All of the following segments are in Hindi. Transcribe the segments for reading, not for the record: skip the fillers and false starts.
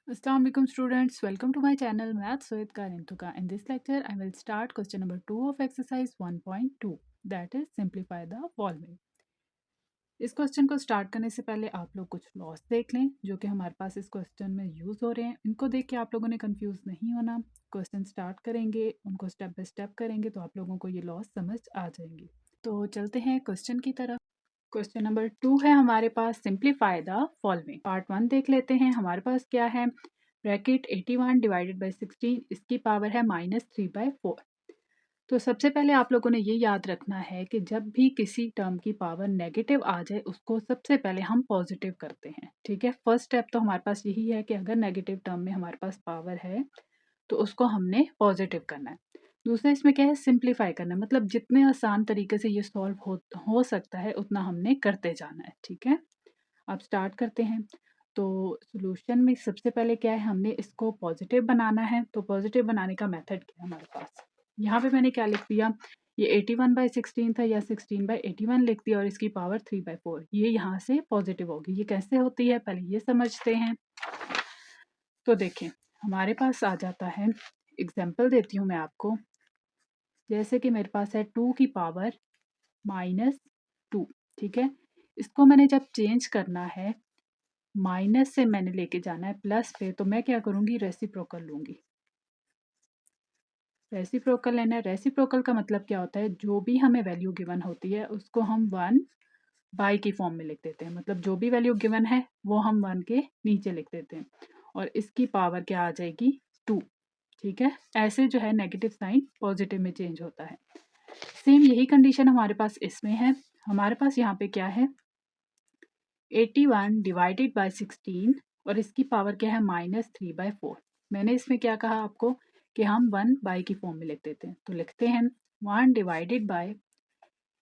Assalamualaikum students, welcome to my channel Maths with Karintuka. In this lecture, I will start question number 2 of exercise 1.2, that is simplify the following. इस क्वेश्चन को स्टार्ट करने से पहले आप लोग कुछ लॉस देख लें जो कि हमारे पास इस क्वेश्चन में यूज़ हो रहे हैं। इनको देख के आप लोगों ने कंफ्यूज नहीं होना। क्वेश्चन स्टार्ट करेंगे, उनको स्टेप बाय स्टेप करेंगे तो आप लोगों को ये लॉस समझ आ जाएंगी। तो चलते हैं क्वेश्चन की तरफ। क्वेश्चन नंबर 2 है हमारे पास सिंप्लीफाई द फॉलोइंग। पार्ट 1 देख लेते हैं। हमारे पास क्या है, ब्रैकेट 81 डिवाइडेड बाई 16, इसकी पावर है -3/4। तो सबसे पहले आप लोगों ने ये याद रखना है कि जब भी किसी टर्म की पावर नेगेटिव आ जाए उसको सबसे पहले हम पॉजिटिव करते हैं। ठीक है, फर्स्ट स्टेप तो हमारे पास यही है कि अगर नेगेटिव टर्म में हमारे पास पावर है तो उसको हमने पॉजिटिव करना है। दूसरा इसमें क्या है, सिंप्लीफाई करना है, मतलब जितने आसान तरीके से ये सॉल्व हो सकता है उतना हमने करते जाना है। ठीक है, अब स्टार्ट करते हैं। तो सॉल्यूशन में सबसे पहले क्या है, हमने इसको पॉजिटिव बनाना है। तो पॉजिटिव बनाने का मेथड क्या है हमारे पास, यहाँ पे मैंने क्या लिख दिया, ये 81/16 था या 16/81 लिख दिया और इसकी पावर 3/4, ये यहाँ से पॉजिटिव होगी। ये कैसे होती है पहले ये समझते हैं। तो देखें हमारे पास आ जाता है, एग्जाम्पल देती हूँ मैं आपको। जैसे कि मेरे पास है 2 की पावर -2। ठीक है, इसको मैंने जब चेंज करना है, माइनस से मैंने लेके जाना है प्लस पे, तो मैं क्या करूँगी, रेसिप्रोकल लूँगी। रेसिप्रोकल लेना है। रेसिप्रोकल का मतलब क्या होता है, जो भी हमें वैल्यू गिवन होती है उसको हम 1 बाई की फॉर्म में लिख देते हैं। मतलब जो भी वैल्यू गिवन है वो हम 1 के नीचे लिख देते हैं और इसकी पावर क्या आ जाएगी, 2। ठीक है, ऐसे जो है नेगेटिव साइन पॉजिटिव में चेंज होता है। सेम यही कंडीशन हमारे पास इसमें है। हमारे पास यहाँ पे क्या है, 81 डिवाइडेड बाय 16 और इसकी पावर क्या है, -3/4। मैंने इसमें क्या कहा आपको कि हम 1 बाई की फॉर्म में लिख देते हैं। तो लिखते हैं 1 डिवाइडेड बाय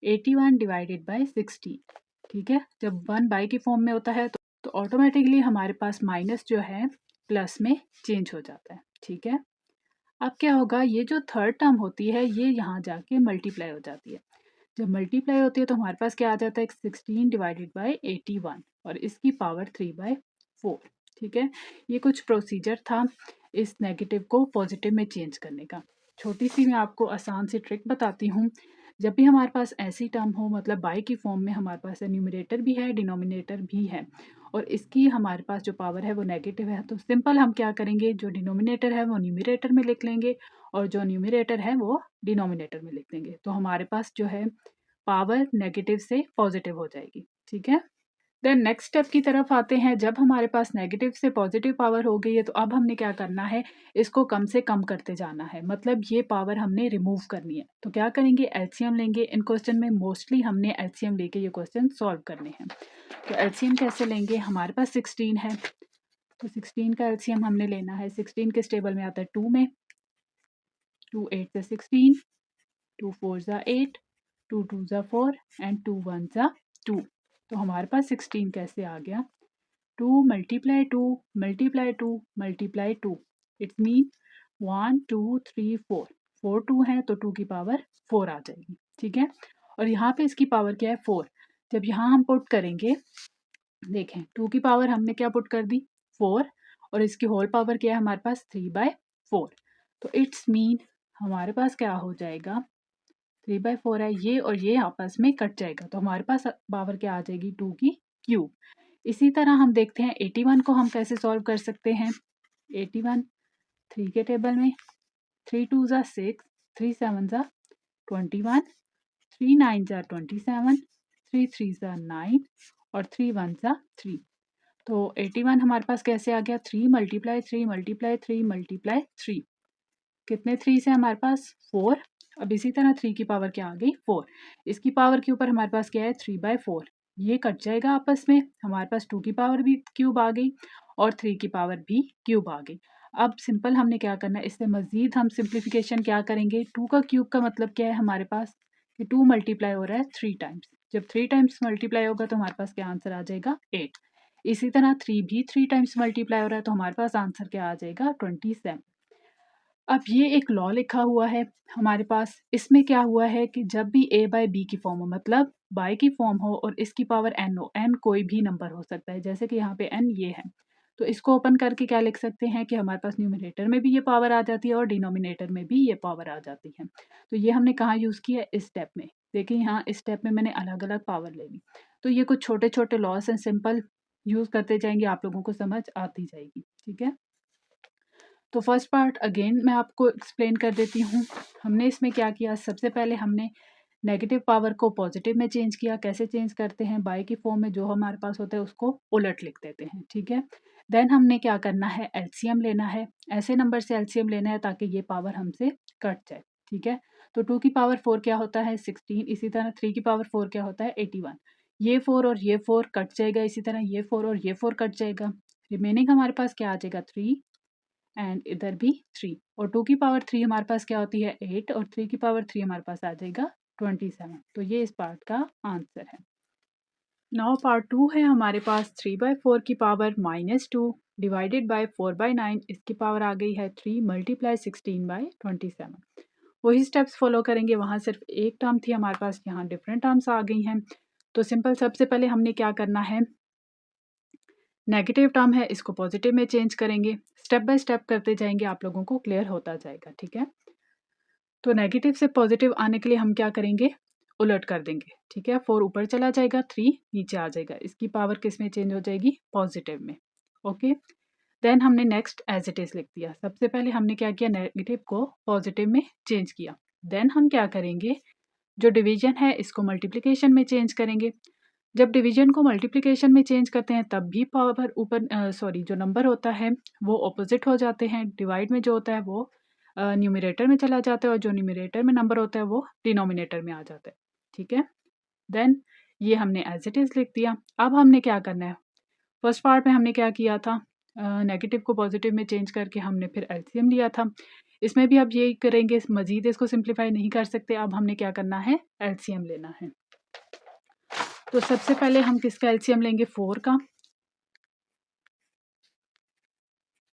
81 डिवाइडेड बाय 16। ठीक है, जब 1 बाई की फॉर्म में होता है तो ऑटोमेटिकली हमारे पास माइनस जो है प्लस में चेंज हो जाता है। ठीक है, अब क्या होगा, ये जो थर्ड टर्म होती है ये यहाँ जाके मल्टीप्लाई हो जाती है। जब मल्टीप्लाई होती है तो हमारे पास क्या आ जाता है, 16 डिवाइडेड बाय 81 और इसकी पावर 3/4। ठीक है, ये कुछ प्रोसीजर था इस नेगेटिव को पॉजिटिव में चेंज करने का। छोटी सी मैं आपको आसान सी ट्रिक बताती हूँ। जब भी हमारे पास ऐसी टर्म हो, मतलब बाई की फॉर्म में हमारे पास न्यूमरेटर भी है डिनोमिनेटर भी है और इसकी हमारे पास जो पावर है वो नेगेटिव है, तो सिंपल हम क्या करेंगे, जो डिनोमिनेटर है वो न्यूमरेटर में लिख लेंगे और जो न्यूमरेटर है वो डिनोमिनेटर में लिख देंगे। तो हमारे पास जो है पावर नेगेटिव से पॉजिटिव हो जाएगी। ठीक है, देन नेक्स्ट स्टेप की तरफ आते हैं। जब हमारे पास नेगेटिव से पॉजिटिव पावर हो गई है तो अब हमने क्या करना है, इसको कम से कम करते जाना है, मतलब ये पावर हमने रिमूव करनी है। तो क्या करेंगे, एलसीएम लेंगे। इन क्वेश्चन में मोस्टली हमने एलसीएम लेके ये क्वेश्चन सॉल्व करने हैं। तो एलसीएम कैसे लेंगे, हमारे पास 16 है तो 16 का एलसीएम हमने लेना है। 16 किस टेबल में आता है, 2 में। 2 8 से 16, 2 4 ज़ा 8, 2 2 ज़ा 4 एंड 2 1 ज़ा 2। तो हमारे पास 16 कैसे आ गया, 2 multiply 2 multiply 2 multiply 2, it's mean 1 2 3 4, 4 2 है तो 2 की पावर 4 आ जाएगी। ठीक है, और यहाँ पे इसकी पावर क्या है, 4। जब यहाँ हम पुट करेंगे, देखें 2 की पावर हमने क्या पुट कर दी, 4, और इसकी होल पावर क्या है हमारे पास, 3/4। तो इट्स मीन हमारे पास क्या हो जाएगा, 3/4 है, ये और ये आपस में कट जाएगा तो हमारे पास पावर क्या आ जाएगी, 2 की क्यूब। इसी तरह हम देखते हैं 81 को हम कैसे सॉल्व कर सकते हैं। 81 3 के टेबल में, 3 2 ज़ा 6, 3 7 ज़ा 21, 3 9 ज़ा 27, 3 3 ज़ा 9 और 3 1 ज़ा 3। तो 81 हमारे पास कैसे आ गया, 3 मल्टीप्लाई 3 मल्टीप्लाई 3 मल्टीप्लाई 3, कितने 3 से हमारे पास 4। अब इसी तरह 3 की पावर क्या आ गई, 4। इसकी पावर के ऊपर हमारे पास क्या है, 3/4, ये कट जाएगा आपस में, हमारे पास 2 की पावर भी क्यूब आ गई और 3 की पावर भी क्यूब आ गई। अब सिंपल हमने क्या करना है, इससे मज़ीद हम सिंप्लीफिकेशन क्या करेंगे, 2 का क्यूब का मतलब क्या है हमारे पास, कि 2 मल्टीप्लाई हो रहा है 3 टाइम्स। जब 3 टाइम्स मल्टीप्लाई होगा तो हमारे पास क्या आंसर आ जाएगा, 8। इसी तरह 3 भी 3 टाइम्स मल्टीप्लाई हो रहा है तो हमारे पास आंसर क्या आ जाएगा, 27। अब ये एक लॉ लिखा हुआ है हमारे पास, इसमें क्या हुआ है कि जब भी a बाय b की फॉर्म हो, मतलब बाय की फॉर्म हो और इसकी पावर n हो, n कोई भी नंबर हो सकता है, जैसे कि यहाँ पे n ये है, तो इसको ओपन करके क्या लिख सकते हैं कि हमारे पास न्यूमरेटर में भी ये पावर आ जाती है और डिनोमिनेटर में भी ये पावर आ जाती है। तो ये हमने कहाँ यूज़ किया, इस स्टेप में। देखिए यहाँ इस स्टेप में मैंने अलग-अलग पावर ले ली। तो ये कुछ छोटे-छोटे लॉस एंड सिंपल यूज़ करते जाएंगे, आप लोगों को समझ आती जाएगी, ठीक है। तो फर्स्ट पार्ट अगेन मैं आपको एक्सप्लेन कर देती हूँ। हमने इसमें क्या किया, सबसे पहले हमने नेगेटिव पावर को पॉजिटिव में चेंज किया। कैसे चेंज करते हैं, बाई की फॉर्म में जो हमारे पास होता है उसको उलट लिख देते हैं, ठीक है। देन हमने क्या करना है, एलसीएम लेना है। ऐसे नंबर से एलसीएम लेना है ताकि ये पावर हमसे कट जाए, ठीक है। तो 2 की पावर 4 क्या होता है, 16। इसी तरह 3 की पावर 4 क्या होता है, 81। ये 4 और ये 4 कट जाएगा, इसी तरह ये 4 और ये 4 कट जाएगा। रिमेनिंग हमारे पास क्या आ जाएगा, 3 एंड इधर भी 3। और 2 की पावर 3 हमारे पास क्या होती है, 8। और 3 की पावर 3 हमारे पास आ जाएगा 27। तो ये इस पार्ट का आंसर है। नाउ पार्ट 2 है हमारे पास 3/4 की पावर -2 डिवाइडेड बाय 4/9। इसकी पावर आ गई है 3 मल्टीप्लाई 16/27। वही स्टेप्स फॉलो करेंगे, वहाँ सिर्फ एक टर्म थी हमारे पास, यहाँ डिफरेंट टर्म्स आ गई हैं। तो सिंपल सबसे पहले हमने क्या करना है, नेगेटिव टर्म है इसको पॉजिटिव में चेंज करेंगे। स्टेप बाय स्टेप करते जाएंगे, आप लोगों को क्लियर होता जाएगा, ठीक है। तो नेगेटिव से पॉजिटिव आने के लिए हम क्या करेंगे, उलट कर देंगे, ठीक है। 4 ऊपर चला जाएगा, 3 नीचे आ जाएगा। इसकी पावर किस में चेंज हो जाएगी, पॉजिटिव में, ओके। देन हमने नेक्स्ट एज इट इज लिख दिया। सबसे पहले हमने क्या किया, नेगेटिव को पॉजिटिव में चेंज किया। देन हम क्या करेंगे, जो डिवीजन है इसको मल्टीप्लिकेशन में चेंज करेंगे। जब डिवीजन को मल्टीप्लिकेशन में चेंज करते हैं तब भी पावर ऊपर जो नंबर होता है वो ऑपोजिट हो जाते हैं। डिवाइड में जो होता है वो न्यूमरेटर में चला जाता है और जो न्यूमरेटर में नंबर होता है वो डिनोमिनेटर में आ जाता है, ठीक है। देन ये हमने एज इट इज़ लिख दिया। अब हमने क्या करना है, फर्स्ट पार्ट में हमने क्या किया था, नेगेटिव को पॉजिटिव में चेंज करके हमने फिर एलसीएम लिया था। इसमें भी अब यही करेंगे, मजीद इसको सिंप्लीफाई नहीं कर सकते। अब हमने क्या करना है, एलसीएम लेना है। तो सबसे पहले हम किसका एलसीएम लेंगे, 4 का।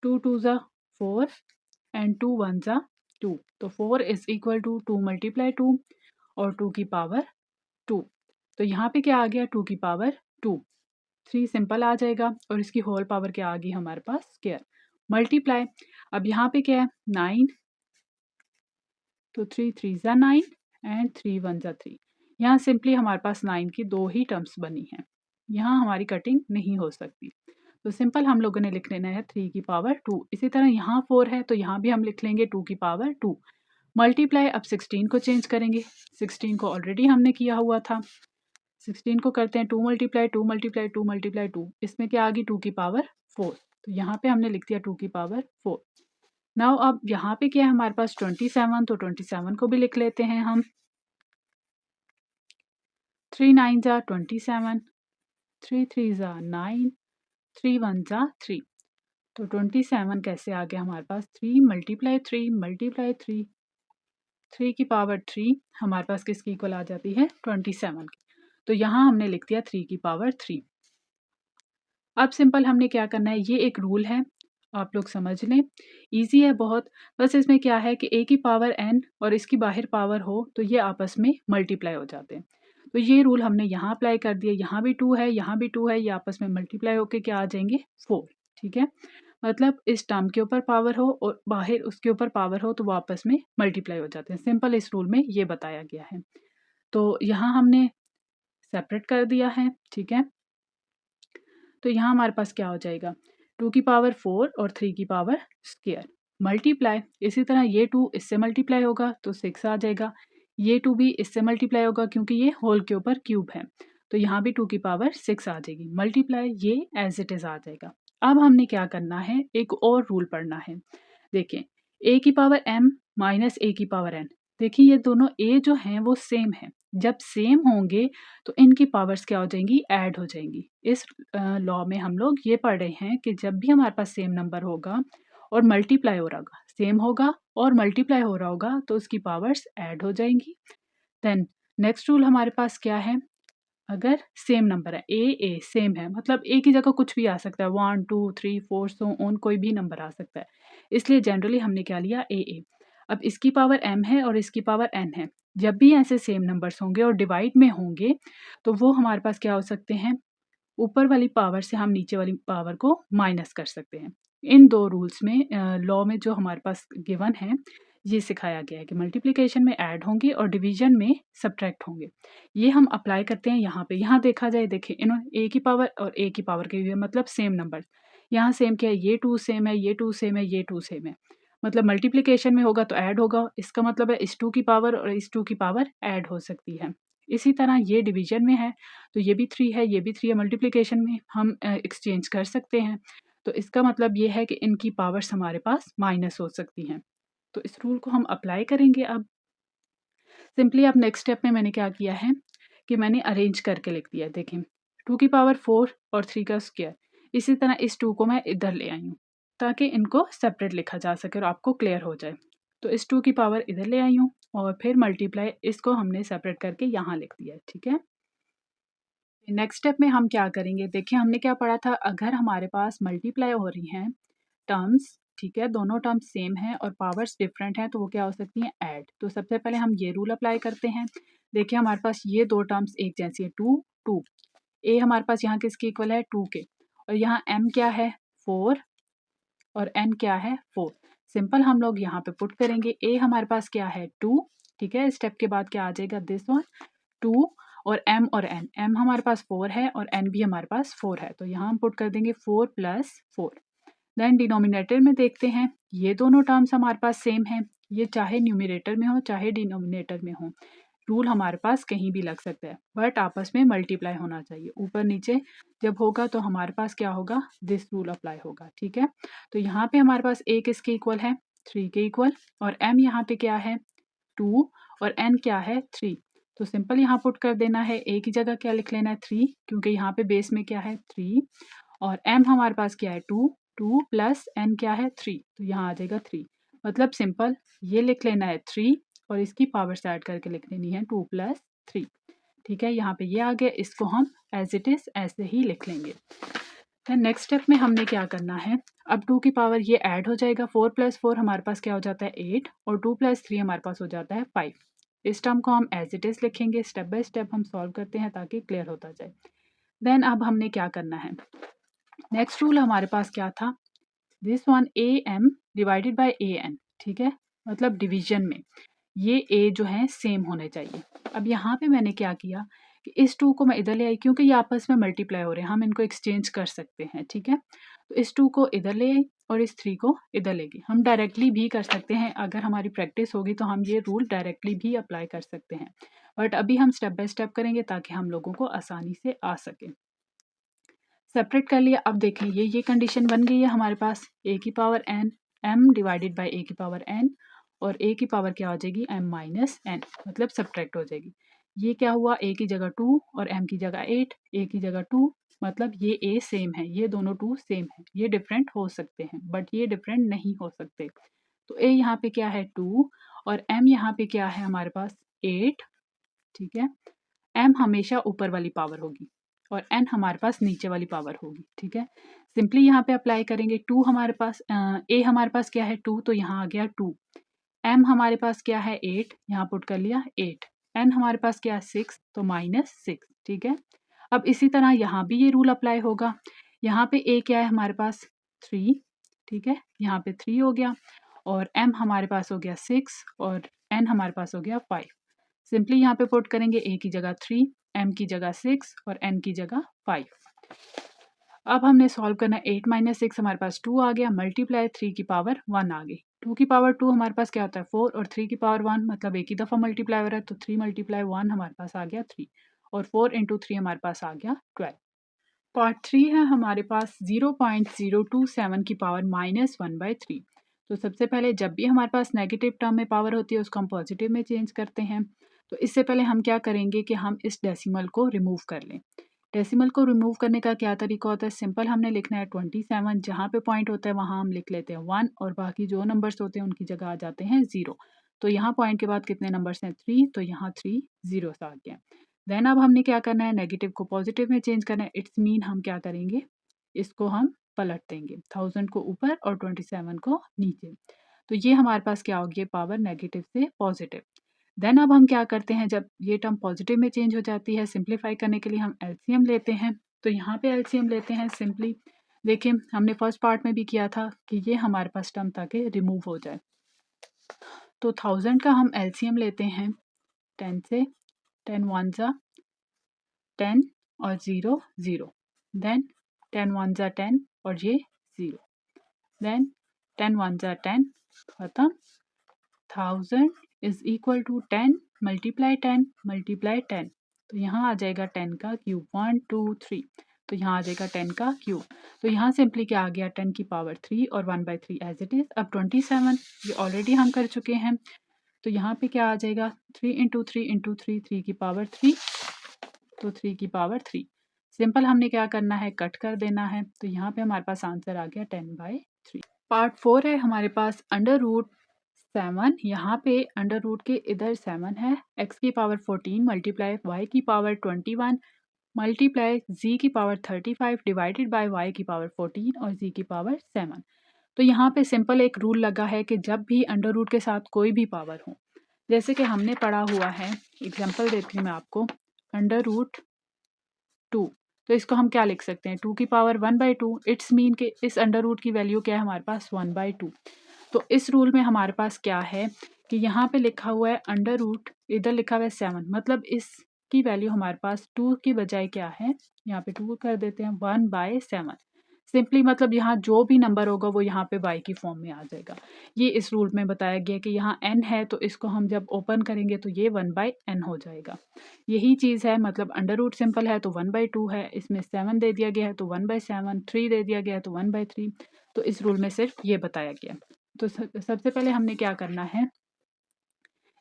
2 2 ज़ा 4 एंड 2 1 ज़ा 2। तो 4 इज इक्वल टू 2 मल्टीप्लाई 2 और 2 की पावर 2। तो यहाँ पे क्या आ गया, 2 की पावर 2। 3 सिंपल आ जाएगा और इसकी होल पावर क्या आ गई हमारे पास, स्क्वायर मल्टीप्लाई। अब यहाँ पे क्या है, 9। तो 3 3 ज़ा 9 एंड 3 1 ज़ा 3। यहाँ सिंपली हमारे पास 9 की 2 ही टर्म्स बनी हैं, यहाँ हमारी कटिंग नहीं हो सकती। तो सिंपल हम लोगों ने लिख लेना है 3 की पावर 2। इसी तरह यहाँ 4 है तो यहाँ भी हम लिख लेंगे 2 की पावर 2 मल्टीप्लाई। अब 16 को चेंज करेंगे, 16 को ऑलरेडी हमने किया हुआ था। 16 को करते हैं 2 मल्टीप्लाई 2 मल्टीप्लाई 2 मल्टीप्लाई 2। इसमें क्या आ गई, 2 की पावर 4। तो यहाँ पे हमने लिख दिया 2 की पावर 4। नाउ अब यहाँ पे क्या है हमारे पास 27। तो 27 को भी लिख लेते हैं हम। 3 9 ज़ा 27, 3 3 ज़ा 9, 3 1 ज़ा 3। तो 27 कैसे आ गया हमारे पास, 3 मल्टीप्लाई 3 मल्टीप्लाई 3, 3 की पावर 3 हमारे पास किसकी इक्वल आ जाती है, 27 की। तो यहाँ हमने लिख दिया 3 की पावर 3। अब सिंपल हमने क्या करना है, ये एक रूल है, आप लोग समझ लें, इजी है बहुत। बस इसमें क्या है कि a की पावर n और इसकी बाहर पावर हो तो ये आपस में मल्टीप्लाई हो जाते हैं। तो ये रूल हमने यहाँ अप्लाई कर दिया। यहाँ भी 2 है, यहाँ भी 2 है, ये आपस में मल्टीप्लाई होके क्या आ जाएंगे, 4, ठीक है। मतलब इस टर्म के ऊपर पावर हो और बाहर उसके ऊपर पावर हो तो वो आपस में मल्टीप्लाई हो जाते हैं। सिंपल इस रूल में ये बताया गया है। तो यहाँ हमने सेपरेट कर दिया है, ठीक है। तो यहाँ हमारे पास क्या हो जाएगा, 2 की पावर 4 और 3 की पावर स्क्वायर मल्टीप्लाई। इसी तरह ये 2 इससे मल्टीप्लाई होगा तो 6 आ जाएगा। ये 2 भी इससे मल्टीप्लाई होगा क्योंकि ये होल के ऊपर क्यूब है, तो यहाँ भी 2 की पावर 6 आ जाएगी मल्टीप्लाई, ये एज इट इज़ आ जाएगा। अब हमने क्या करना है, एक और रूल पढ़ना है। देखिए, a की पावर m माइनस a की पावर n। देखिए ये दोनों a जो हैं वो सेम है। जब सेम होंगे तो इनकी पावर्स क्या हो जाएंगी, ऐड हो जाएंगी। इस लॉ में हम लोग ये पढ़ रहे हैं कि जब भी हमारे पास सेम नंबर होगा और मल्टीप्लाई हो रहा होगा, सेम होगा और मल्टीप्लाई हो रहा होगा तो उसकी पावर्स ऐड हो जाएंगी। देन नेक्स्ट रूल हमारे पास क्या है, अगर सेम नंबर है ए सेम है, मतलब ए की जगह कुछ भी आ सकता है, 1 2 3 4 सो ऑन कोई भी नंबर आ सकता है, इसलिए जनरली हमने क्या लिया ए। अब इसकी पावर m है और इसकी पावर n है। जब भी ऐसे सेम नंबर्स होंगे और डिवाइड में होंगे तो वो हमारे पास क्या हो सकते हैं, ऊपर वाली पावर से हम नीचे वाली पावर को माइनस कर सकते हैं। इन 2 रूल्स में लॉ में जो हमारे पास गिवन है, ये सिखाया गया है कि मल्टीप्लिकेशन में ऐड होंगे और डिवीजन में सब्ट्रैक्ट होंगे। ये हम अप्लाई करते हैं यहाँ पे। यहाँ देखा जाए, देखिए इन्होंने ए की पावर और ए की पावर के हुए मतलब सेम नंबर। यहाँ सेम क्या है, ये 2 सेम है, ये 2 सेम है, ये 2 सेम है। मतलब मल्टीप्लिकेशन में होगा तो ऐड होगा। इसका मतलब है इस 2 की पावर और इस 2 की पावर ऐड हो सकती है। इसी तरह ये डिवीजन में है, तो ये भी 3 है, ये भी 3 है। मल्टीप्लिकेशन में हम एक्सचेंज कर सकते हैं। तो इसका मतलब ये है कि इनकी पावर्स हमारे पास माइनस हो सकती हैं। तो इस रूल को हम अप्लाई करेंगे अब। सिंपली अब नेक्स्ट स्टेप में मैंने क्या किया है कि मैंने अरेंज करके लिख दिया है। देखें, 2 की पावर 4 और 3 का स्क्वायर। इसी तरह इस 2 को मैं इधर ले आई हूँ ताकि इनको सेपरेट लिखा जा सके और आपको क्लियर हो जाए। तो इस 2 की पावर इधर ले आई हूँ और फिर मल्टीप्लाई इसको हमने सेपरेट करके यहाँ लिख दिया है, ठीक है। नेक्स्ट स्टेप में हम क्या करेंगे, देखिए हमने क्या पढ़ा था, अगर हमारे पास मल्टीप्लाई हो रही हैं टर्म्स, ठीक है, दोनों टर्म्स सेम हैं और पावर्स डिफरेंट हैं, तो वो क्या हो सकती हैं, ऐड। तो सबसे पहले हम ये रूल अप्लाई करते हैं। देखिए हमारे पास ये 2 टर्म्स एक जैसी है, 2 2। ए हमारे पास यहाँ किसके इक्वल है, 2 के, और यहाँ एम क्या है, 4, और एन क्या है, 4। सिंपल हम लोग यहाँ पे पुट करेंगे। ए हमारे पास क्या है, 2, ठीक है। स्टेप के बाद क्या आ जाएगा, दिस वन 2, और एन, एम हमारे पास 4 है और एन भी हमारे पास 4 है, तो यहाँ हम पुट कर देंगे 4 + 4। देन डिनोमिनेटर में देखते हैं, ये दोनों टर्म्स हमारे पास सेम हैं। ये चाहे न्यूमरेटर में हो चाहे डिनोमिनेटर में हो, रूल हमारे पास कहीं भी लग सकता है, बट आपस में मल्टीप्लाई होना चाहिए। ऊपर नीचे जब होगा तो हमारे पास क्या होगा, दिस रूल अप्लाई होगा, ठीक है। तो यहाँ पे हमारे पास ए किसके इक्वल है, 3 के इक्वल, और एम यहाँ पे क्या है, 2, और एन क्या है, 3। तो सिंपल यहाँ पुट कर देना है। ए की जगह क्या लिख लेना है, 3, क्योंकि यहाँ पे बेस में क्या है, 3, और एम हमारे पास क्या है, 2, 2 + एन क्या है, 3, तो यहाँ आ जाएगा 3। मतलब सिंपल ये लिख लेना है 3 और इसकी पावर्स ऐड करके लिख लेनी है 2 + 3, ठीक है। यहाँ पे ये आ गया, इसको हम एज इट इज़ ऐसे ही लिख लेंगे। देन नेक्स्ट स्टेप में हमने क्या करना है, अब 2 की पावर ये ऐड हो जाएगा, 4 + 4 हमारे पास क्या हो जाता है, 8, और 2 + 3 हमारे पास हो जाता है 5। इस टर्म को हम एज इट इज़ लिखेंगे, स्टेप बाय स्टेप हम सॉल्व करते हैं ताकि क्लियर होता जाए। देन अब हमने क्या करना है, नेक्स्ट रूल हमारे पास क्या था, this one A M divided by A N, ठीक है। मतलब डिवीजन में ये ए जो है सेम होने चाहिए। अब यहाँ पे मैंने क्या किया कि इस 2 को मैं इधर ले आई, क्योंकि ये आपस में मल्टीप्लाई हो रहे हैं, हम इनको एक्सचेंज कर सकते हैं, ठीक है। तो इस 2 को इधर ले आई और इस 3 को इधर ले गई। हम डायरेक्टली भी कर सकते हैं, अगर हमारी प्रैक्टिस होगी तो हम ये रूल डायरेक्टली भी अप्लाई कर सकते हैं, बट अभी हम स्टेप बाय स्टेप करेंगे ताकि हम लोगों को आसानी से आ सके। सेपरेट कर लिया। अब देखें ये कंडीशन बन गई है हमारे पास, ए की power N, M divided by A की पावर एन, और ए की पावर क्या हो जाएगी, एम - एन, मतलब सब्ट्रैक्ट हो जाएगी। ये क्या हुआ, ए की जगह 2 और एम की जगह 8, ए की जगह 2, मतलब ये ए सेम है, ये दोनों 2 सेम है। ये डिफरेंट हो सकते हैं बट ये डिफरेंट नहीं हो सकते। तो ए यहाँ पे क्या है, 2, और एम यहाँ पे क्या है हमारे पास, 8, ठीक है। एम हमेशा ऊपर वाली पावर होगी और एन हमारे पास नीचे वाली पावर होगी, ठीक है। सिंपली यहाँ पे अप्लाई करेंगे। 2 हमारे पास, ए हमारे पास क्या है, 2, तो यहाँ आ गया 2। एम हमारे पास क्या है, 8, यहाँ पुट कर लिया 8। एन हमारे पास क्या है, 6, तो -6, ठीक है। अब इसी तरह यहाँ भी ये रूल अप्लाई होगा। यहाँ पे ए क्या है हमारे पास, 3, ठीक है, यहाँ पे 3 हो गया, और एम हमारे पास हो गया 6, और एन हमारे पास हो गया 5। सिंपली यहाँ पे पुट करेंगे, ए की जगह 3, एम की जगह 6 और एन की जगह 5। अब हमने सॉल्व करना है। 8 - 6 हमारे पास 2 आ गया, मल्टीप्लाई 3 की पावर 1 आ गई। 2 की पावर 2 हमारे पास क्या होता है, 4, और 3 की पावर 1 मतलब एक ही दफ़ा मल्टीप्लाई हो रहा है, तो 3 × 1 हमारे पास आ गया 3, और 4 × 3 हमारे पास आ गया 12। पार्ट 3 है हमारे पास 0.027 की पावर -1/3। तो सबसे पहले जब भी हमारे पास नेगेटिव टर्म में पावर होती है उसको हम पॉजिटिव में चेंज करते हैं। तो इससे पहले हम क्या करेंगे कि हम इस डेसिमल को रिमूव कर लें। डेसिमल को रिमूव करने का क्या तरीका होता है, सिंपल हमने लिखना है 27, जहाँ पे पॉइंट होता है वहाँ हम लिख लेते हैं 1, और बाकी जो नंबर्स होते हैं उनकी जगह आ जाते हैं 0। तो यहाँ पॉइंट के बाद कितने नंबर्स हैं, 3, तो यहाँ 3 जीरोस आ गए। देन अब हमने क्या करना है, नेगेटिव को पॉजिटिव में चेंज करना है। इट्स मीन हम क्या करेंगे, इसको हम पलट देंगे, 1000 को ऊपर और 27 को नीचे। तो ये हमारे पास क्या होगी, पावर नेगेटिव से पॉजिटिव। देन अब हम क्या करते हैं, जब ये टर्म पॉजिटिव में चेंज हो जाती है, सिंप्लीफाई करने के लिए हम एलसीएम लेते हैं। तो यहाँ पे एलसीएम लेते हैं सिंपली। देखिए हमने फर्स्ट पार्ट में भी किया था कि ये हमारे पास टर्म ताकि रिमूव हो जाए। तो 1000 का हम एलसीएम लेते हैं 10 से, 10 वन ज़ा 10 और 0 0, देन 10 वन ज़ा 10 और ये 0, देन 10 वन ज़ा 10 खत्म। 1000 is equal to 10 multiply 10 multiply 10, तो यहाँ आ जाएगा 10 का क्यूब 1 2 3, तो यहाँ आ जाएगा 10 का क्यूब। तो यहाँ सिंपली क्या आ गया 10 की पावर 3 और 1/3 एज इट इज़। अब 27 ये ऑलरेडी हम कर चुके हैं, तो यहाँ पे क्या आ जाएगा 3 इंटू 3 इंटू 3, 3 की पावर 3, तो 3 की पावर 3। सिंपल हमने क्या करना है कट कर देना है, तो यहाँ पे हमारे पास आंसर आ गया 10/3। पार्ट 4 है हमारे पास अंडर रूट 7, यहाँ पे अंडर रूट के इधर 7 है, x की पावर 14 मल्टीप्लाई y की पावर 21 मल्टीप्लाई z की पावर 35 डिवाइडेड बाय y की पावर 14 और z की पावर 7। तो यहाँ पे सिंपल एक रूल लगा है कि जब भी अंडर रूट के साथ कोई भी पावर हो, जैसे कि हमने पढ़ा हुआ है, एग्जांपल देती हूँ मैं आपको, अंडर रूट 2, तो इसको हम क्या लिख सकते हैं 2 की पावर 1/2, इट्स मीन कि इस अंडर रूट की वैल्यू क्या है हमारे पास 1/2। तो इस रूल में हमारे पास क्या है कि यहाँ पे लिखा हुआ है अंडर रूट, इधर लिखा हुआ है 7, मतलब इसकी वैल्यू हमारे पास 2 की बजाय क्या है, यहाँ पे 2 कर देते हैं 1/7। सिंपली मतलब यहाँ जो भी नंबर होगा वो यहाँ पे y की फॉर्म में आ जाएगा। ये इस रूल में बताया गया कि यहाँ n है तो इसको हम जब ओपन करेंगे तो ये 1/n हो जाएगा। यही चीज़ है, मतलब अंडर रूट सिंपल है तो 1/2 है, इसमें 7 दे दिया गया है तो 1/7, 3 दे दिया गया है तो 1/3। तो इस रूल में सिर्फ ये बताया गया। तो सबसे पहले हमने क्या करना है,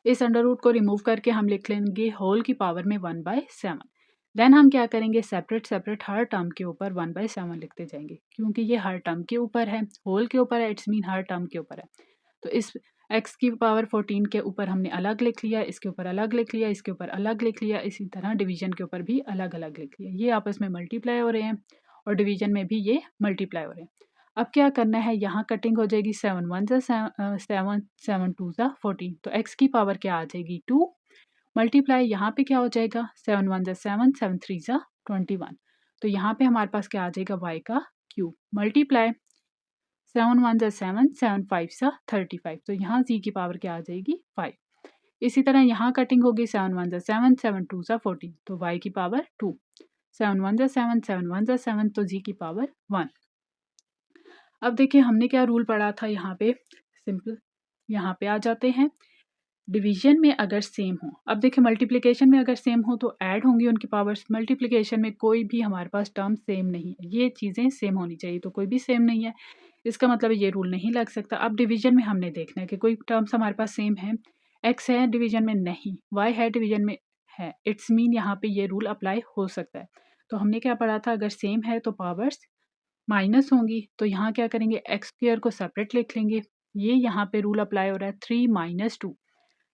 इस अंडर रूट को रिमूव करके हम लिख लेंगे होल की पावर में 1/7। देन हम क्या करेंगे सेपरेट सेपरेट हर टर्म के ऊपर 1/7 लिखते जाएंगे, क्योंकि ये हर टर्म के ऊपर है, होल के ऊपर है, इट्स मीन हर टर्म के ऊपर है। तो इस x की पावर 14 के ऊपर हमने अलग लिख लिया, इसके ऊपर अलग लिख लिया, इसके ऊपर अलग लिख लिया, इसी तरह डिवीजन के ऊपर भी अलग अलग लिख लिया। ये आपस में मल्टीप्लाई हो रहे हैं और डिवीजन में भी ये मल्टीप्लाई हो रहे हैं। अब क्या करना है, यहाँ कटिंग हो जाएगी 7 वन ज़ा 7, 7 टू ज़ा 14, तो x की पावर क्या आ जाएगी 2 मल्टीप्लाई यहाँ पे क्या हो जाएगा 7 वन ज़ा 7, 7 थ्री ज़ा 21, तो यहाँ पे हमारे पास क्या आ जाएगा y का क्यूब मल्टीप्लाई 7 वन ज़ा 7, 7 फाइव ज़ा 35, तो यहाँ z की पावर क्या आ जाएगी 5। इसी तरह यहाँ कटिंग होगी 7 वन ज़ा 7, 7 टू ज़ा 14, तो y की पावर 2, 7 वन ज़ा 7, 7 वन ज़ा 7, तो z की पावर 1। अब देखिए हमने क्या रूल पढ़ा था यहाँ पे, सिंपल यहाँ पे आ जाते हैं, डिवीजन में अगर सेम हो, अब देखिए मल्टीप्लिकेशन में अगर सेम हो तो ऐड होंगी उनकी पावर्स, मल्टीप्लिकेशन में कोई भी हमारे पास टर्म सेम नहीं है, ये चीज़ें सेम होनी चाहिए, तो कोई भी सेम नहीं है, इसका मतलब ये रूल नहीं लग सकता। अब डिवीजन में हमने देखना है कि कोई टर्म्स हमारे पास सेम है, x है डिवीजन में नहीं, y है डिवीजन में है, इट्स मीन यहाँ पे ये रूल अप्लाई हो सकता है। तो हमने क्या पढ़ा था, अगर सेम है तो पावर्स माइनस होंगी, तो यहाँ क्या करेंगे एक्स स्क्वायर को सेपरेट लिख लेंगे, ये यहाँ पे रूल अप्लाई हो रहा है 3 - 2,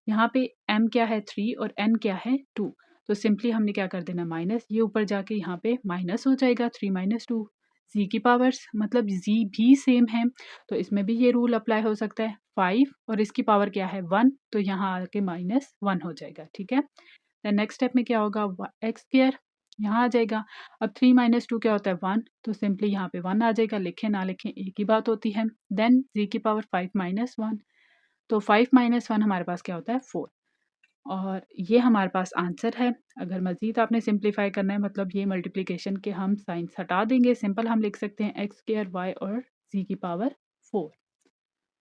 यहाँ पे m क्या है 3 और n क्या है 2, तो सिंपली हमने क्या कर देना माइनस, ये ऊपर जाके यहाँ पे माइनस हो जाएगा 3 - 2, z की पावर्स मतलब z भी सेम है, तो इसमें भी ये रूल अप्लाई हो सकता है 5 और इसकी पावर क्या है 1, तो यहाँ आके -1 हो जाएगा, ठीक है। देन नेक्स्ट स्टेप में क्या होगा एक्स स्क्वायर यहाँ आ जाएगा, अब 3 - 2 क्या होता है 1, तो सिंपली यहाँ पे 1 आ जाएगा, लिखें ना लिखें एक ही बात होती है। देन z की पावर 5 - 1, तो 5 - 1 हमारे पास क्या होता है 4, और ये हमारे पास आंसर है। अगर मज़ीद आपने सिंप्लीफाई करना है, मतलब ये मल्टीप्लिकेशन के हम साइंस हटा देंगे, सिंपल हम लिख सकते हैं एक्स स्क्वायर वाई और z की पावर 4,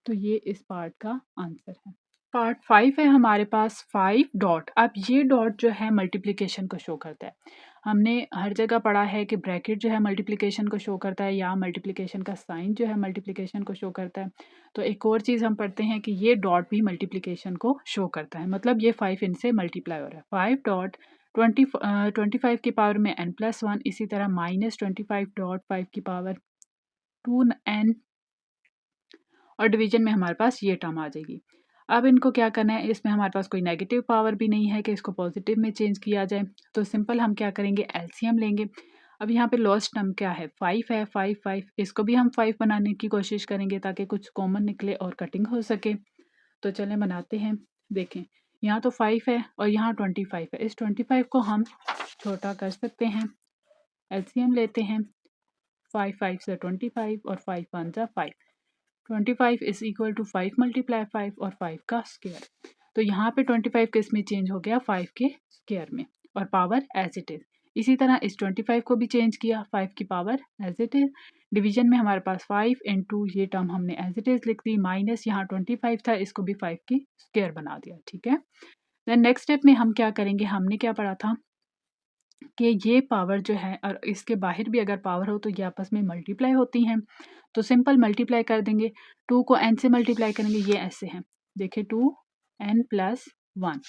तो ये इस पार्ट का आंसर है। पार्ट 5 है हमारे पास 5 डॉट। अब ये डॉट जो है मल्टीप्लिकेशन को शो करता है, हमने हर जगह पढ़ा है कि ब्रैकेट जो है मल्टीप्लिकेशन को शो करता है, या मल्टीप्लिकेशन का साइन जो है मल्टीप्लिकेशन को शो करता है। तो एक और चीज़ हम पढ़ते हैं कि ये डॉट भी मल्टीप्लिकेशन को शो करता है, मतलब ये 5 इनसे मल्टीप्लाई हो रहा है। 5 डॉट 25 की पावर में n+1, इसी तरह -25 डॉट 5 की पावर 2n, और डिवीजन में हमारे पास ये टर्म आ जाएगी। अब इनको क्या करना है, इसमें हमारे पास कोई नेगेटिव पावर भी नहीं है कि इसको पॉजिटिव में चेंज किया जाए, तो सिंपल हम क्या करेंगे एलसीएम लेंगे। अब यहाँ पे लॉस्ट टर्म क्या है 5 है, 5 5, इसको भी हम 5 बनाने की कोशिश करेंगे ताकि कुछ कॉमन निकले और कटिंग हो सके। तो चलें बनाते हैं। देखें यहाँ तो 5 है और यहाँ 25 है, इस 25 को हम छोटा कर सकते हैं, एलसीएम लेते हैं, 5 5 से 25 और 5 1 जा 5, 25 इज इक्वल टू 5 मल्टीप्लाई 5 और 5 का स्क्वायर। तो यहाँ पे 25 किस में चेंज हो गया, 5 के स्क्वायर में, और पावर एज इट इज़। इसी तरह इस 25 को भी चेंज किया, 5 की power as it is. Division में हमारे पास 5 इंटू ये टर्म हमने एज इट इज़ लिख दी, माइनस यहाँ 25 था, इसको भी 5 की स्क्वायर बना दिया, ठीक है। देन नेक्स्ट स्टेप में हम क्या करेंगे, हमने क्या पढ़ा था कि ये पावर जो है और इसके बाहर भी अगर पावर हो तो ये आपस में मल्टीप्लाई होती हैं, तो सिंपल मल्टीप्लाई कर देंगे। 2 को n से मल्टीप्लाई करेंगे, ये ऐसे है, देखिए 2n प्लस 1,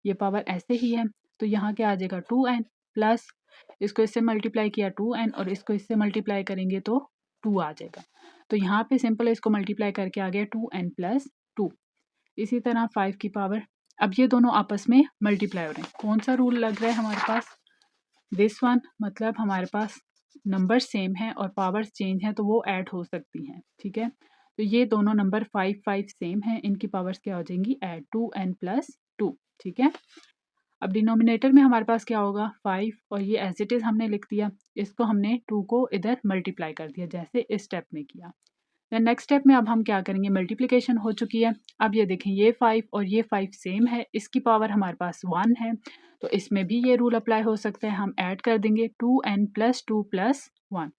ये पावर ऐसे ही है, तो यहाँ क्या आ जाएगा 2n प्लस, इसको इससे मल्टीप्लाई किया 2n और इसको इससे मल्टीप्लाई करेंगे तो 2 आ जाएगा। तो यहाँ पे सिंपल इसको मल्टीप्लाई करके आ गया 2n प्लस 2। इसी तरह 5 की पावर, अब ये दोनों आपस में मल्टीप्लाई हो रहे हैं, कौन सा रूल लग रहा है हमारे पास, दिस वन, मतलब हमारे पास नंबर सेम है और पावर्स चेंज हैं तो वो ऐड हो सकती हैं, ठीक है। तो ये दोनों नंबर 5 5 सेम हैं, इनकी पावर्स क्या हो जाएंगी, ऐड 2n प्लस 2, ठीक है। अब डिनोमिनेटर में हमारे पास क्या होगा 5 और ये एज इट इज़ हमने लिख दिया, इसको हमने 2 को इधर मल्टीप्लाई कर दिया जैसे इस स्टेप में किया। देन नेक्स्ट स्टेप में अब हम क्या करेंगे, मल्टीप्लिकेशन हो चुकी है। अब ये देखें ये 5 और ये 5 सेम है, इसकी पावर हमारे पास 1 है, तो इसमें भी ये रूल अप्लाई हो सकता है, हम ऐड कर देंगे 2n प्लस 2 प्लस 1,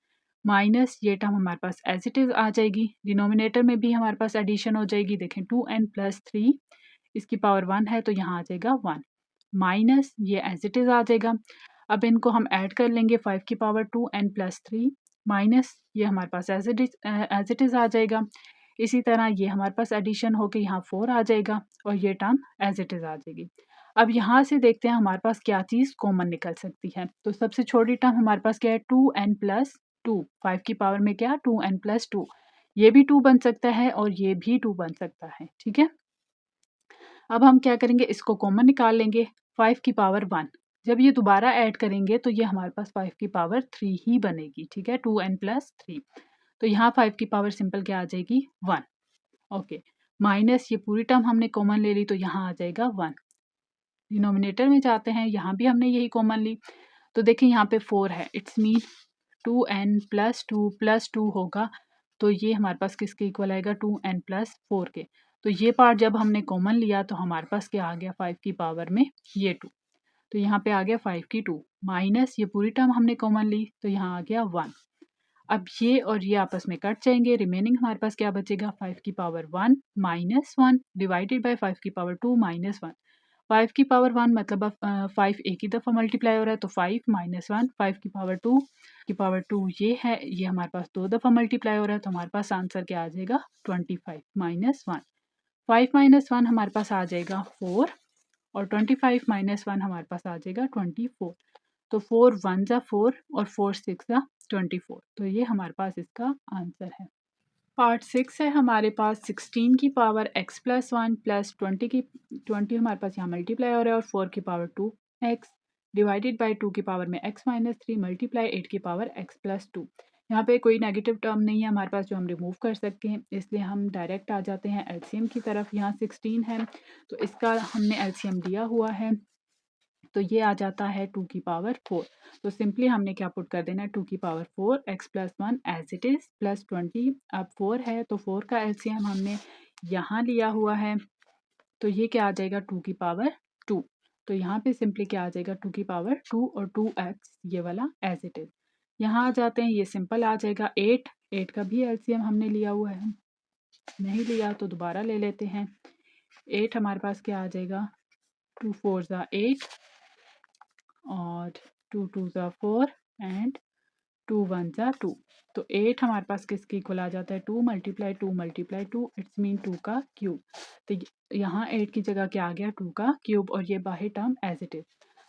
माइनस ये टर्म हमारे पास एज इट इज़ आ जाएगी, डिनोमिनेटर में भी हमारे पास एडिशन हो जाएगी, देखें 2n प्लस 3, इसकी पावर 1 है तो यहाँ आ जाएगा 1, माइनस ये एज इट इज़ आ जाएगा। अब इनको हम ऐड कर लेंगे, 5 की पावर 2n प्लस 3 माइनस ये हमारे पास एज इट इज़ आ जाएगा। इसी तरह ये हमारे पास एडिशन होकर यहाँ 4 आ जाएगा और ये टर्म एज इट इज़ आ जाएगी। अब यहाँ से देखते हैं हमारे पास क्या चीज़ कॉमन निकल सकती है, तो सबसे छोटी टर्म हमारे पास क्या है 2n प्लस 2, 5 की पावर में क्या 2n प्लस 2, ये भी 2 बन सकता है और ये भी 2 बन सकता है, ठीक है। अब हम क्या करेंगे, इसको कॉमन निकाल लेंगे, 5 की पावर 1, जब ये दोबारा ऐड करेंगे तो ये हमारे पास 5 की पावर 3 ही बनेगी, ठीक है, 2n प्लस 3। तो यहाँ 5 की पावर सिंपल क्या आ जाएगी 1, ओके, माइनस ये पूरी टर्म हमने कॉमन ले ली तो यहाँ आ जाएगा 1। डिनोमिनेटर में जाते हैं, यहाँ भी हमने यही कॉमन ली, तो देखिए यहाँ पे 4 है, इट्स मीन 2n प्लस 2 होगा, तो ये हमारे पास किसके इक्वल आएगा 2n प्लस 4 के। तो ये पार्ट जब हमने कॉमन लिया तो हमारे पास क्या आ गया 5 की पावर में ये 2, तो यहाँ पे आ गया 5 की 2, माइनस ये पूरी टर्म हमने कॉमन ली तो यहाँ आ गया 1। अब ये और ये आपस में कट जाएंगे, रिमेनिंग हमारे पास क्या बचेगा 5 की पावर 1 माइनस 1 डिवाइडेड बाय 5 की पावर 2 माइनस 1। 5 की पावर 1 मतलब अब 5 एक ही दफ़ा मल्टीप्लाई हो रहा है तो 5 माइनस 1, 5 की पावर 2 ये है, ये हमारे पास 2 दफ़ा मल्टीप्लाई हो रहा है तो हमारे पास आंसर क्या आ जाएगा 25 माइनस 1। 5 माइनस 1 हमारे पास आ जाएगा 4 और 25 माइनस 1 हमारे पास आ जाएगा 24। तो 4 1 जा 4 और 4 6 जा 24, तो ये हमारे पास इसका आंसर है। पार्ट 6 है हमारे पास 16 की पावर x प्लस 1 प्लस 20 हमारे पास यहाँ मल्टीप्लाई हो रहा है और 4 की पावर 2x डिवाइडेड बाई 2 की पावर में x माइनस 3 मल्टीप्लाई 8 की पावर x प्लस 2। यहाँ पे कोई नेगेटिव टर्म नहीं है हमारे पास जो हम रिमूव कर सकते हैं, इसलिए हम डायरेक्ट आ जाते हैं एलसीएम की तरफ। यहाँ 16 है तो इसका हमने एलसीएम दिया हुआ है, तो ये आ जाता है 2 की पावर 4। तो सिंपली हमने क्या पुट कर देना है 2 की power 4 x plus 1 as it is plus 20। अब 4 है तो 4 का एलसीएम हमने यहाँ लिया हुआ है, तो ये क्या आ जाएगा 2 की पावर 2। तो यहाँ पे सिंपली क्या आ जाएगा 2 की पावर 2 और 2x ये वाला एज इट इज़। यहाँ आ जाते हैं, ये सिंपल आ जाएगा 8 का भी एलसीएम हमने लिया हुआ है, नहीं लिया तो दोबारा ले लेते हैं। 8 हमारे पास क्या आ जाएगा 2 4 ज़ा 8 और 2 2 ज़ा 4 एंड 2 1 ज़ा 2। तो 8 हमारे पास किसके इक्वल आ जाता है 2 मल्टीप्लाई 2 मल्टीप्लाई 2, इट्स मीन 2 का क्यूब। तो यहाँ 8 की जगह क्या आ गया 2 का क्यूब और ये बाहर टर्म एज इट इज़।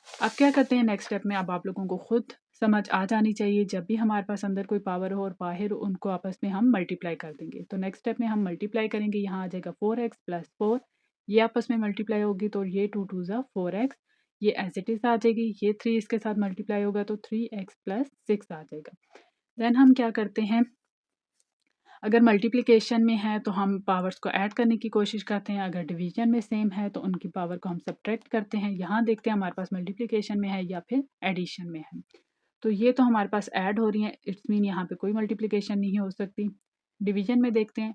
अब क्या करते हैं नेक्स्ट स्टेप में, अब आप लोगों को खुद समझ आ जानी चाहिए, जब भी हमारे पास अंदर कोई पावर हो और बाहर हो उनको आपस में हम मल्टीप्लाई कर देंगे। तो नेक्स्ट स्टेप में हम मल्टीप्लाई करेंगे, यहाँ आ जाएगा 4x प्लस 4, ये आपस में मल्टीप्लाई होगी तो ये 2 2 ज़ा 4x, ये एज इट इज़ आ जाएगी, ये 3 इसके साथ मल्टीप्लाई होगा तो 3x प्लस 6 आ जाएगा। देन हम क्या करते हैं, अगर मल्टीप्लिकेशन में है तो हम पावर्स को ऐड करने की कोशिश करते हैं, अगर डिवीजन में सेम है तो उनकी पावर को हम सब्ट्रैक्ट करते हैं। यहाँ देखते हैं हमारे पास मल्टीप्लिकेशन में है या फिर एडिशन में है। तो ये तो हमारे पास ऐड हो रही हैं, इट्स मीन यहाँ पे कोई मल्टीप्लिकेशन नहीं हो सकती। डिवीजन में देखते हैं,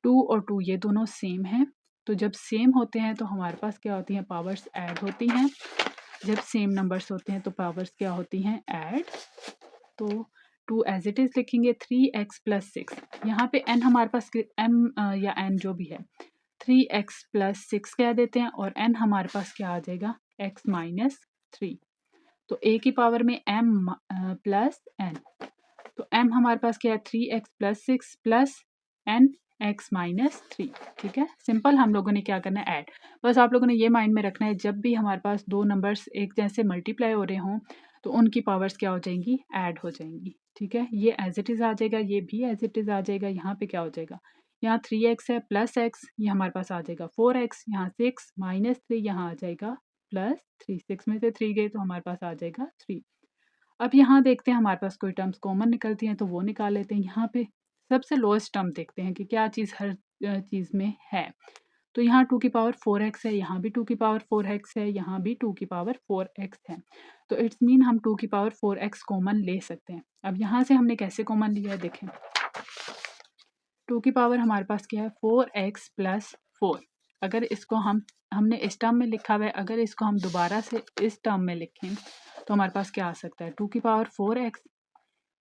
2 और 2 ये दोनों सेम हैं, तो जब सेम होते हैं तो हमारे पास क्या होती हैं, पावर्स ऐड होती हैं। जब सेम नंबर्स होते हैं तो पावर्स क्या होती हैं, ऐड। तो 2 एज इट इज़ लिखेंगे, 3x प्लस 6। यहाँ पे n हमारे पास m या n जो भी है, 3x प्लस 6 कह देते हैं, और n हमारे पास क्या आ जाएगा, x माइनस 3। तो a की पावर में m प्लस n, तो m हमारे पास क्या है, 3x plus 6 plus n x minus 3। ठीक है, सिंपल हम लोगों ने क्या करना है, ऐड। बस आप लोगों ने ये माइंड में रखना है, जब भी हमारे पास दो नंबर्स एक जैसे मल्टीप्लाई हो रहे हों तो उनकी पावर्स क्या हो जाएंगी, ऐड हो जाएंगी। ठीक है, ये एज इट इज़ आ जाएगा, ये भी एज इट इज़ आ जाएगा। यहाँ पे क्या हो जाएगा, यहाँ 3x है प्लस x, ये हमारे पास आ जाएगा 4x, यहाँ 6 माइनस 3, यहाँ आ जाएगा प्लस 3। 6 में से 3 गए तो हमारे पास आ जाएगा 3। अब यहाँ देखते हैं हमारे पास कोई टर्म्स कॉमन निकलती हैं तो वो निकाल लेते हैं। यहाँ पे सबसे लोएस्ट टर्म देखते हैं कि क्या चीज़ हर चीज़ में है। तो यहाँ 2 की पावर 4x है, यहाँ भी 2 की पावर 4x है, यहाँ भी 2 की पावर 4x है। तो इट्स मीन हम 2 की पावर 4x कॉमन ले सकते हैं। अब यहाँ से हमने कैसे कॉमन लिया है, देखें 2 की पावर हमारे पास क्या है, 4x प्लस 4। अगर इसको हमने इस टर्म में लिखा हुआ है, अगर इसको हम दोबारा से इस टर्म में लिखें तो हमारे पास क्या आ सकता है, 2 की पावर 4x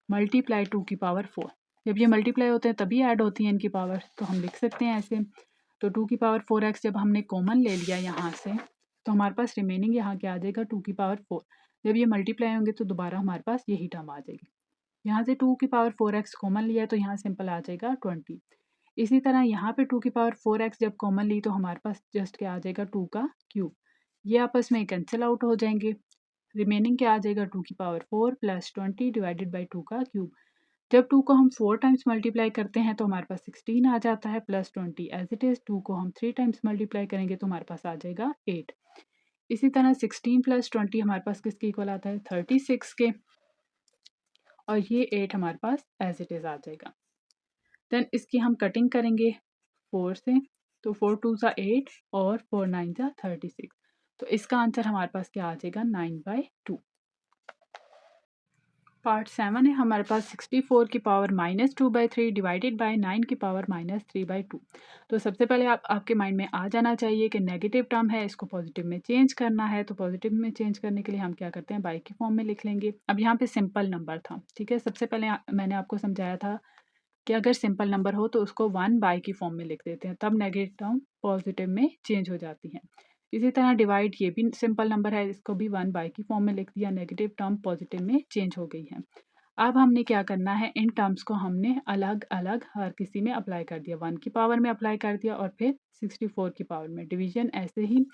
मल्टीप्लाई 2 की पावर 4। जब ये मल्टीप्लाई होते हैं तभी ऐड होती हैं इनकी पावर, तो हम लिख सकते हैं ऐसे। तो 2 की पावर 4x जब हमने कॉमन ले लिया यहाँ से, तो हमारे पास रिमेनिंग यहाँ क्या आ जाएगा, 2 की पावर 4। जब ये मल्टीप्लाई होंगे तो दोबारा हमारे पास यही टर्म आ जाएगी। यहाँ से 2 की पावर 4x कॉमन लिया है तो यहाँ सिंपल आ जाएगा 20। इसी तरह यहाँ पे 2 की पावर 4x जब कॉमन ली तो हमारे पास जस्ट क्या आ जाएगा, 2 का क्यूब। ये आपस में कैंसिल आउट हो जाएंगे, रिमेनिंग क्या आ जाएगा, 2 की पावर 4 प्लस 20 डिवाइडेड बाई 2 का क्यूब। जब 2 को हम 4 टाइम्स मल्टीप्लाई करते हैं तो हमारे पास 16 आ जाता है प्लस 20 एज इट इज़। 2 को हम 3 टाइम्स मल्टीप्लाई करेंगे तो हमारे पास आ जाएगा 8। इसी तरह 16 प्लस 20 हमारे पास किसके इक्वल आता है, 36 के, और ये 8 हमारे पास एज इट इज़ आ जाएगा। देन इसकी हम कटिंग करेंगे 4 से, तो 4 टू ज़ा 8 और 4 नाइन ज़ा 36। तो इसका आंसर हमारे पास क्या आ जाएगा, 9/2। पार्ट 7 है हमारे पास, 64 की पावर -2/3 डिवाइडेड बाय 9 की पावर -3/2। तो सबसे पहले आपके माइंड में आ जाना चाहिए कि नेगेटिव टर्म है, इसको पॉजिटिव में चेंज करना है। तो पॉजिटिव में चेंज करने के लिए हम क्या करते हैं, बाई की फॉर्म में लिख लेंगे। अब यहाँ पे सिंपल नंबर था, ठीक है। सबसे पहले मैंने आपको समझाया था कि अगर सिंपल नंबर हो तो उसको 1 बाई की फॉर्म में लिख देते हैं, तब नेगेटिव टर्म पॉजिटिव में चेंज हो जाती है। इसी तरह डिवाइड, ये भी सिंपल नंबर है, इसको भी 1 बाई की फॉर्म में लिख दिया, नेगेटिव टर्म पॉजिटिव में चेंज हो गई है। अब हमने क्या करना है, इन टर्म्स को हमने अलग अलग हर किसी में अप्लाई कर दिया। 1 की पावर में अप्लाई कर दिया और फिर 64 की पावर में, डिवीजन ऐसे ही।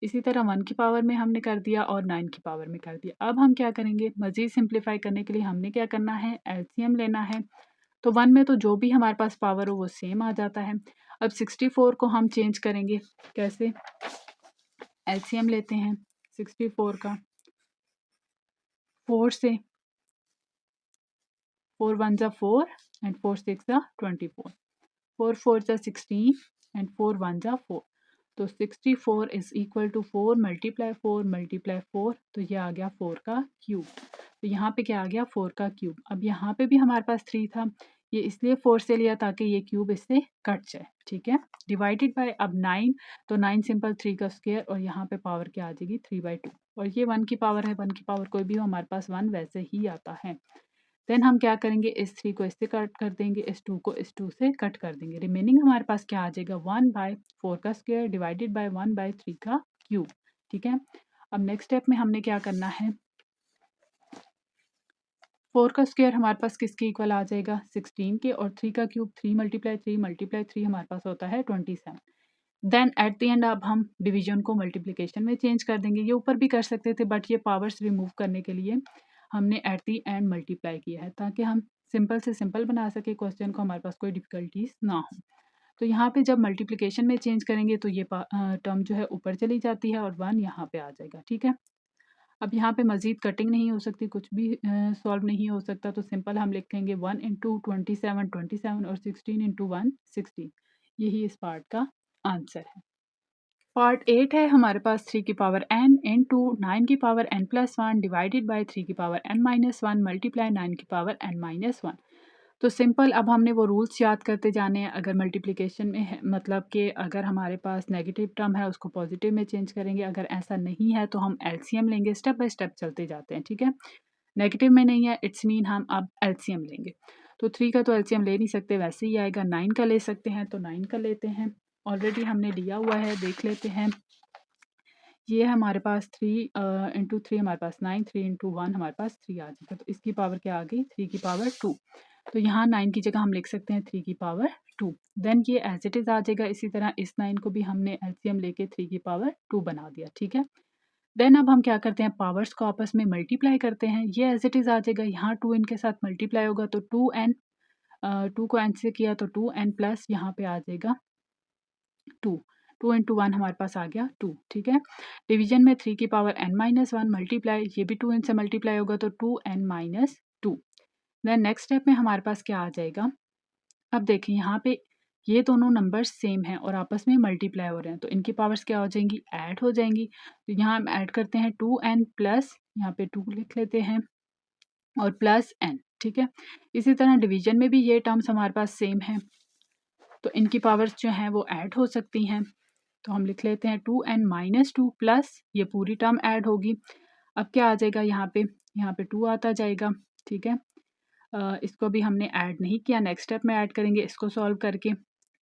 इसी तरह 1 की पावर में हमने कर दिया और 9 की पावर में कर दिया। अब हम क्या करेंगे, मज़ीद सिंप्लीफाई करने के लिए हमने क्या करना है, एलसीएम लेना है। तो 1 में तो जो भी हमारे पास पावर हो वो सेम आ जाता है। अब 64 को हम चेंज करेंगे, कैसे, एलसीएम लेते हैं 64 का, 4 से, 4 1 ज़ा 4 एंड 4 6 ज़ा 24, 4 4 ज़ा 16 एंड 4 1 ज़ा 4। तो 64 is equal to 4 multiply 4 multiply 4, तो ये आ गया 4 का क्यूब। तो यहाँ पे क्या आ गया, 4 का क्यूब। अब यहाँ पे भी हमारे पास 3 था, ये इसलिए 4 से लिया ताकि ये क्यूब इससे कट जाए, ठीक है। डिवाइडेड बाय अब 9, तो 9 सिंपल 3 का स्क्वायर, और यहाँ पे पावर क्या आ जाएगी, 3/2। और ये 1 की पावर है, 1 की पावर कोई भी हो हमारे पास 1 वैसे ही आता है। देन हम क्या करेंगे, इस 3 को इससे कट कर देंगे, इस 2 को इस 2 से कट कर देंगे। रिमेनिंग हमारे पास क्या आ जाएगा, 1/4 का स्क्वायर डिवाइडेड बाय 1/3 का क्यूब, ठीक है। अब नेक्स्ट स्टेप में हमने क्या करना है, 4 का स्क्वायर हमारे पास किसके इक्वल आ जाएगा, 16 के, और 3 का क्यूब 3 मल्टीप्लाई 3 मल्टीप्लाई 3 हमारे पास होता है 27। देन एट द एंड अब हम डिवीजन को मल्टीप्लिकेशन में चेंज कर देंगे। ये ऊपर भी कर सकते थे, बट ये पावर्स रिमूव करने के लिए हमने एट द एंड मल्टीप्लाई किया है, ताकि हम सिंपल से सिंपल बना सके क्वेश्चन को, हमारे पास कोई डिफिकल्टीज ना हो। तो यहाँ पे जब मल्टीप्लिकेशन में चेंज करेंगे तो ये टर्म जो है ऊपर चली जाती है और 1 यहाँ पे आ जाएगा, ठीक है। अब यहाँ पे मज़ीद कटिंग नहीं हो सकती, कुछ भी सॉल्व नहीं हो सकता, तो सिंपल हम लिखेंगे 1 इंटू 27 27 और 16 इंटू 1 16। यही इस पार्ट का आंसर है। पार्ट 8 है हमारे पास 3 की पावर n इंटू 9 की power n plus 1 divided by 3 की पावर n माइनस 1 मल्टीप्लाई 9 की पावर n माइनस 1। तो सिंपल अब हमने वो रूल्स याद करते जाने हैं। अगर मल्टीप्लिकेशन में है मतलब कि अगर हमारे पास नेगेटिव टर्म है उसको पॉजिटिव में चेंज करेंगे, अगर ऐसा नहीं है तो हम एलसीएम लेंगे। स्टेप बाय स्टेप चलते जाते हैं, ठीक है। नेगेटिव में नहीं है इट्स मीन हम अब एलसीएम लेंगे। तो 3 का तो एलसीएम ले नहीं सकते, वैसे ही आएगा। 9 का ले सकते हैं तो 9 का लेते हैं, ऑलरेडी हमने लिया हुआ है, देख लेते हैं। ये है हमारे पास 3 इंटू 3 हमारे पास 9, 3 इंटू 1 हमारे पास 3 आ जाएगा। तो इसकी पावर क्या आ गई 3 की पावर 2। तो यहाँ 9 की जगह हम लिख सकते हैं 3 की पावर 2। देन ये एज इट इज़ आ जाएगा। इसी तरह इस 9 को भी हमने एलसीएम लेके 3 की पावर 2 बना दिया, ठीक है। देन अब हम क्या करते हैं, पावर्स को आपस में मल्टीप्लाई करते हैं। ये एज इट इज़ आ जाएगा। यहाँ 2 इनके साथ मल्टीप्लाई होगा तो 2n, 2 को n से किया तो 2n प्लस यहाँ पे आ जाएगा 2। 2 इंटू 1 हमारे पास आ गया 2, ठीक है। डिवीजन में 3 की पावर n माइनस 1 मल्टीप्लाई, ये भी 2 n से मल्टीप्लाई होगा तो 2n minus 2। Then next step में हमारे पास क्या आ जाएगा, अब देखिए यहाँ पे ये दोनों नंबर्स सेम हैं और आपस में मल्टीप्लाई हो रहे हैं, तो इनकी पावर्स क्या हो जाएंगी, ऐड हो जाएंगी। तो यहाँ हम ऐड करते हैं 2n प्लस, यहाँ पे 2 लिख लेते हैं और प्लस n, ठीक है। इसी तरह डिवीजन में भी ये टर्म्स हमारे पास सेम हैं, तो इनकी पावर्स जो हैं वो ऐड हो सकती हैं। तो हम लिख लेते हैं 2n माइनस 2 प्लस ये पूरी टर्म ऐड होगी। अब क्या आ जाएगा यहाँ पे 2 आता जाएगा, ठीक है। इसको भी हमने ऐड नहीं किया, नेक्स्ट स्टेप में ऐड करेंगे इसको सॉल्व करके।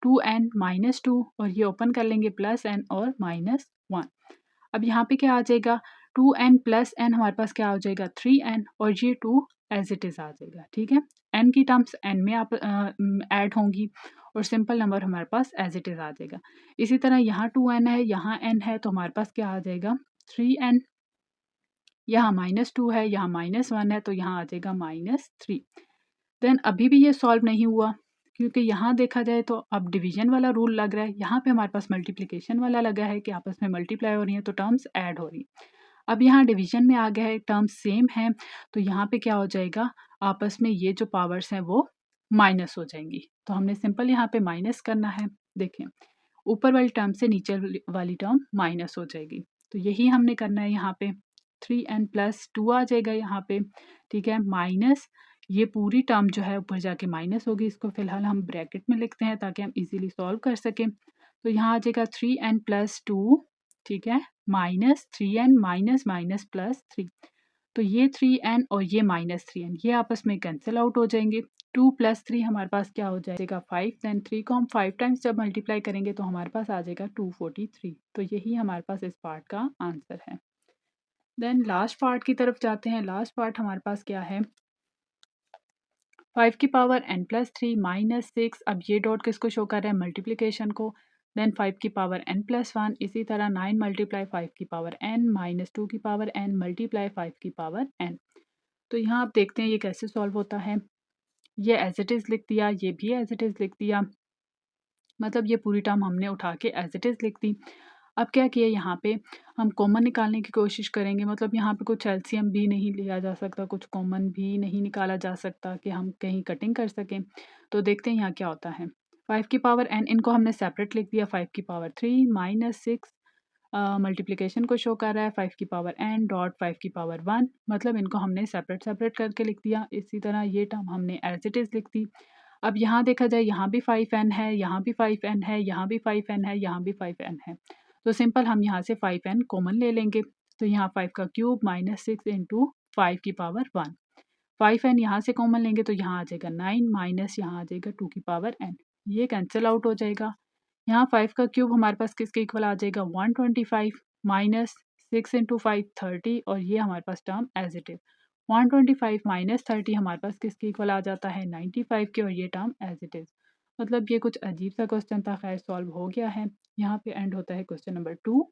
2n माइनस 2 और ये ओपन कर लेंगे प्लस n और माइनस 1। अब यहाँ पे क्या आ जाएगा 2n प्लस n हमारे पास क्या हो जाएगा 3n और ये 2 एज इट इज़ आ जाएगा, ठीक है। n की टर्म्स n में आप ऐड होंगी और सिंपल नंबर हमारे पास एज इट इज़ आ जाएगा। इसी तरह यहाँ 2n है, यहाँ n है, तो हमारे पास क्या आ जाएगा 3n। यहाँ माइनस 2 है, यहाँ माइनस 1 है, तो यहाँ आ जाएगा माइनस 3। देन अभी भी ये सॉल्व नहीं हुआ, क्योंकि यहाँ देखा जाए तो अब डिवीजन वाला रूल लग रहा है, यहाँ पे हमारे पास मल्टीप्लिकेशन वाला लगा है कि आपस में मल्टीप्लाई हो रही हैं तो टर्म्स ऐड हो रही हैं। अब यहाँ डिवीजन में आ गया है, टर्म्स सेम हैं, तो यहाँ पे क्या हो जाएगा, आपस में ये जो पावर्स हैं वो माइनस हो जाएंगी। तो हमने सिंपल यहाँ पे माइनस करना है। देखें ऊपर वाली टर्म से नीचे वाली टर्म माइनस हो जाएगी, तो यही हमने करना है। यहाँ पे 3n प्लस 2 आ जाएगा यहाँ पे, ठीक है, माइनस ये पूरी टर्म जो है ऊपर जाके माइनस होगी। इसको फिलहाल हम ब्रैकेट में लिखते हैं ताकि हम इजीली सॉल्व कर सकें। तो यहाँ आ जाएगा 3n प्लस 2, ठीक है, minus 3n minus minus plus 3। तो ये 3n और ये माइनस 3n ये आपस में कैंसिल आउट हो जाएंगे। 2 प्लस 3 हमारे पास क्या हो जाएगा 5। देन 3 को हम 5 टाइम्स जब मल्टीप्लाई करेंगे तो हमारे पास आ जाएगा 243। तो यही हमारे पास इस पार्ट का आंसर है। देन लास्ट पार्ट की तरफ जाते हैं। लास्ट पार्ट हमारे पास क्या है, 5 की पावर n प्लस 3 माइनस 6। अब ये डॉट किसको शो कर रहा है, मल्टीप्लिकेशन को। देन 5 की पावर n प्लस 1, इसी तरह 9 मल्टीप्लाई 5 की पावर n माइनस 2 की पावर n मल्टीप्लाई 5 की पावर n। तो यहाँ आप देखते हैं ये कैसे सॉल्व होता है। ये एज इट इज़ लिख दिया, ये भी एज इट इज़ लिख दिया, मतलब ये पूरी टर्म हमने उठा के एज इट इज़ लिख दी। अब क्या किया, यहाँ पे हम कॉमन निकालने की कोशिश करेंगे, मतलब यहाँ पे कुछ एलसीएम भी नहीं लिया जा सकता, कुछ कॉमन भी नहीं निकाला जा सकता कि हम कहीं कटिंग कर सकें। तो देखते हैं यहाँ क्या होता है। 5 की पावर n इनको हमने सेपरेट लिख दिया, 5 की पावर 3 माइनस 6 मल्टीप्लिकेशन को शो कर रहा है, 5 की पावर n डॉट 5 की पावर 1, मतलब इनको हमने सेपरेट सेपरेट करके लिख दिया। इसी तरह ये टर्म हमने एज इट इज़ लिख दी। अब यहाँ देखा जाए यहाँ भी 5n है, यहाँ भी 5n है, यहाँ भी 5n है, यहाँ भी 5n है, तो सिंपल हम यहाँ से 5n कॉमन ले लेंगे। तो यहाँ 5 का क्यूब माइनस 6 इंटू 5 की पावर 1, 5n यहाँ से कॉमन लेंगे तो यहाँ आ जाएगा 9 माइनस यहाँ आ जाएगा 2 की पावर n, ये कैंसिल आउट हो जाएगा। यहाँ 5 का क्यूब हमारे पास किसके इक्वल आ जाएगा 125 माइनस 6 इंटू 5 30, और ये हमारे पास term as it is 125 minus 30 हमारे पास किसके इक्वल आ जाता है 95 के, और ये टर्म एज इट इज़। मतलब ये कुछ अजीब सा क्वेश्चन था, खैर सॉल्व हो गया है। यहाँ पे एंड होता है क्वेश्चन नंबर 2।